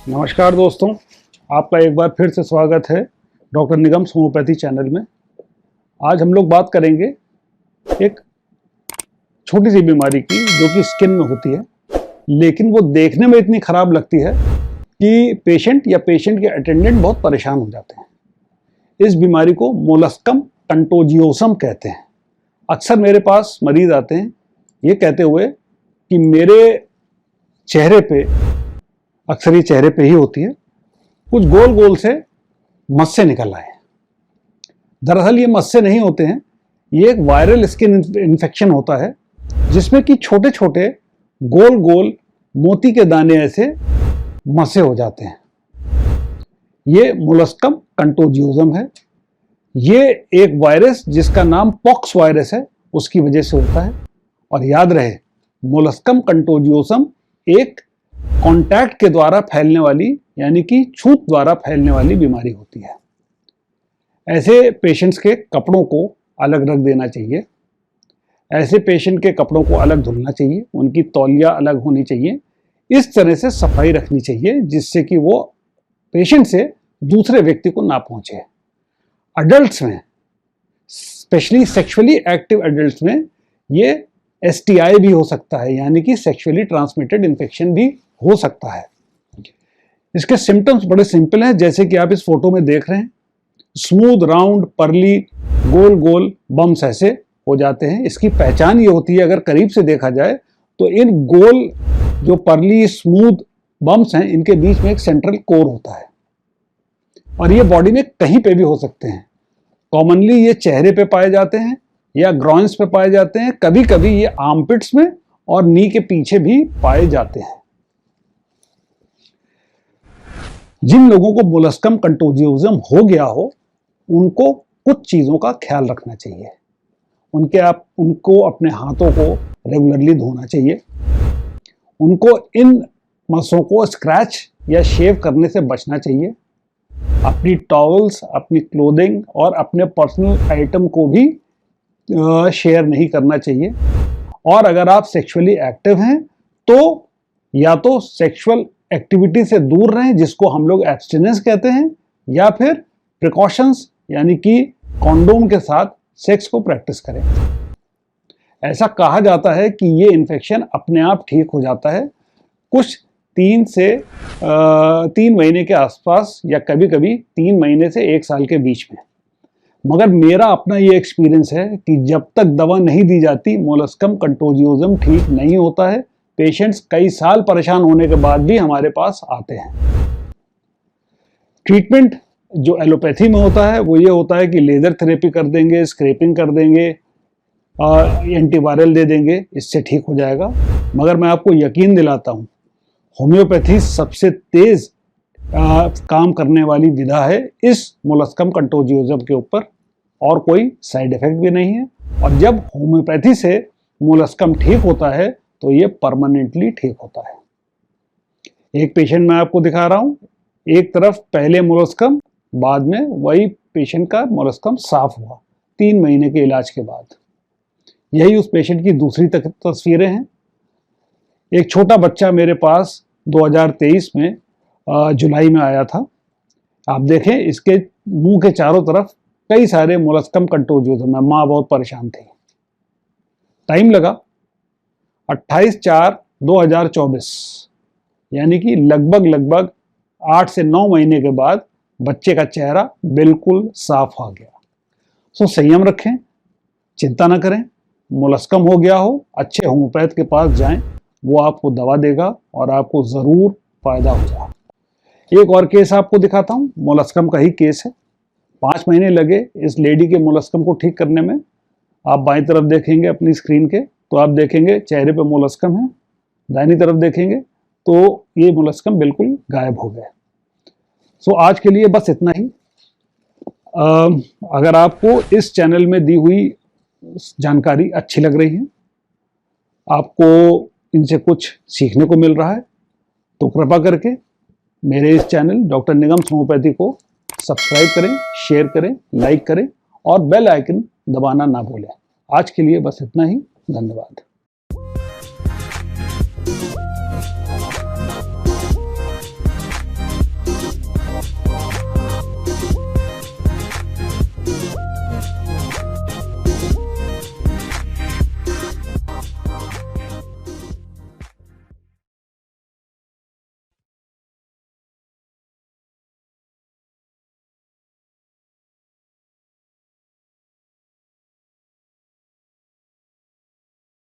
नमस्कार दोस्तों, आपका एक बार फिर से स्वागत है डॉक्टर निगम्स होम्योपैथी चैनल में। आज हम लोग बात करेंगे एक छोटी सी बीमारी की जो कि स्किन में होती है, लेकिन वो देखने में इतनी खराब लगती है कि पेशेंट या पेशेंट के अटेंडेंट बहुत परेशान हो जाते हैं। इस बीमारी को मोलस्कम कंटोजियोसम कहते हैं। अक्सर मेरे पास मरीज आते हैं ये कहते हुए कि मेरे चेहरे पे, अक्सर ये चेहरे पे ही होती है, कुछ गोल गोल से मस्से निकल आए हैं। दरअसल ये मस्से नहीं होते हैं, ये एक वायरल स्किन इन्फेक्शन होता है जिसमें कि छोटे छोटे गोल गोल मोती के दाने ऐसे मस्से हो जाते हैं। ये मोलस्कम कंटोजियोसम है। ये एक वायरस जिसका नाम पॉक्स वायरस है उसकी वजह से होता है। और याद रहे, मोलस्कम कंटोजियोसम एक कांटेक्ट के द्वारा फैलने वाली, यानी कि छूत द्वारा फैलने वाली बीमारी होती है। ऐसे पेशेंट्स के कपड़ों को अलग रख देना चाहिए। ऐसे पेशेंट के कपड़ों को अलग धुलना चाहिए, उनकी तौलिया अलग होनी चाहिए। इस तरह से सफाई रखनी चाहिए जिससे कि वो पेशेंट से दूसरे व्यक्ति को ना पहुंचे। अडल्ट्स में, स्पेशली सेक्सुअली एक्टिव एडल्ट्स में, ये STI भी हो सकता है, यानी कि सेक्सुअली ट्रांसमिटेड इन्फेक्शन भी हो सकता है। इसके सिम्टम्स बड़े सिंपल हैं, जैसे कि आप इस फोटो में देख रहे हैं। स्मूथ, राउंड, पर्ली, गोल गोल बम्स ऐसे हो जाते हैं। इसकी पहचान ये होती है, अगर करीब से देखा जाए तो इन गोल जो पर्ली स्मूथ बम्स हैं, इनके बीच में एक सेंट्रल कोर होता है और ये बॉडी में कहीं पे भी हो सकते हैं। कॉमनली ये चेहरे पे पाए जाते हैं या ग्रॉइंस पे पाए जाते हैं। कभी कभी ये आर्मपिट्स में और नी के पीछे भी पाए जाते हैं। जिन लोगों को मोलस्कम कंटोजियोसम हो गया हो, उनको कुछ चीजों का ख्याल रखना चाहिए। उनको अपने हाथों को रेगुलरली धोना चाहिए। उनको इन मसों को स्क्रैच या शेव करने से बचना चाहिए। अपनी टॉवल्स, अपनी क्लोथिंग और अपने पर्सनल आइटम को भी शेयर नहीं करना चाहिए। और अगर आप सेक्सुअली एक्टिव हैं तो या तो सेक्सुअल एक्टिविटी से दूर रहें, जिसको हम लोग एब्स्टिनेंस कहते हैं, या फिर प्रिकॉशंस यानी कि कॉन्डोम के साथ सेक्स को प्रैक्टिस करें। ऐसा कहा जाता है कि ये इन्फेक्शन अपने आप ठीक हो जाता है कुछ 3 महीने के आसपास, या कभी कभी 3 महीने से 1 साल के बीच में। मगर मेरा अपना ये एक्सपीरियंस है कि जब तक दवा नहीं दी जाती, मोलस्कम कंटोजियोसम ठीक नहीं होता है। पेशेंट्स कई साल परेशान होने के बाद भी हमारे पास आते हैं। ट्रीटमेंट जो एलोपैथी में होता है वो ये होता है कि लेजर थेरेपी कर देंगे, स्क्रैपिंग कर देंगे, एंटीवायरल दे देंगे, इससे ठीक हो जाएगा। मगर मैं आपको यकीन दिलाता हूँ, होम्योपैथी सबसे तेज काम करने वाली विधा है इस मोलस्कम कंटोजियोसम के ऊपर, और कोई साइड इफेक्ट भी नहीं है। और जब होम्योपैथी से मोलस्कम ठीक होता है तो ये परमानेंटली ठीक होता है। एक पेशेंट मैं आपको दिखा रहा हूँ, एक तरफ पहले मोलस्कम, बाद में वही पेशेंट का मोलस्कम साफ हुआ 3 महीने के इलाज के बाद। यही उस पेशेंट की दूसरी तस्वीरें हैं। एक छोटा बच्चा मेरे पास 2023 में जुलाई में आया था। आप देखें, इसके मुंह के चारों तरफ कई सारे मोलस्कम कंटोजियोसम है। माँ बहुत परेशान थी। टाइम लगा 28/4/2024, यानी कि लगभग 8 से 9 महीने के बाद बच्चे का चेहरा बिल्कुल साफ आ गया। सो संयम रखें, चिंता ना करें। मोलस्कम हो गया हो, अच्छे होम्योपैथ के पास जाएं, वो आपको दवा देगा और आपको ज़रूर फायदा होगा। एक और केस आपको दिखाता हूँ, मोलस्कम का ही केस है। 5 महीने लगे इस लेडी के मोलस्कम को ठीक करने में। आप बाईं तरफ देखेंगे अपनी स्क्रीन के तो आप देखेंगे चेहरे पे मोलस्कम है। दाहिनी तरफ देखेंगे तो ये मोलस्कम बिल्कुल गायब हो गए। सो आज के लिए बस इतना ही। अगर आपको इस चैनल में दी हुई जानकारी अच्छी लग रही है, आपको इनसे कुछ सीखने को मिल रहा है, तो कृपा करके मेरे इस चैनल डॉक्टर निगम्स होम्योपैथी को सब्सक्राइब करें, शेयर करें, लाइक करें और बेल आइकन दबाना ना भूलें। आज के लिए बस इतना ही। धन्यवाद।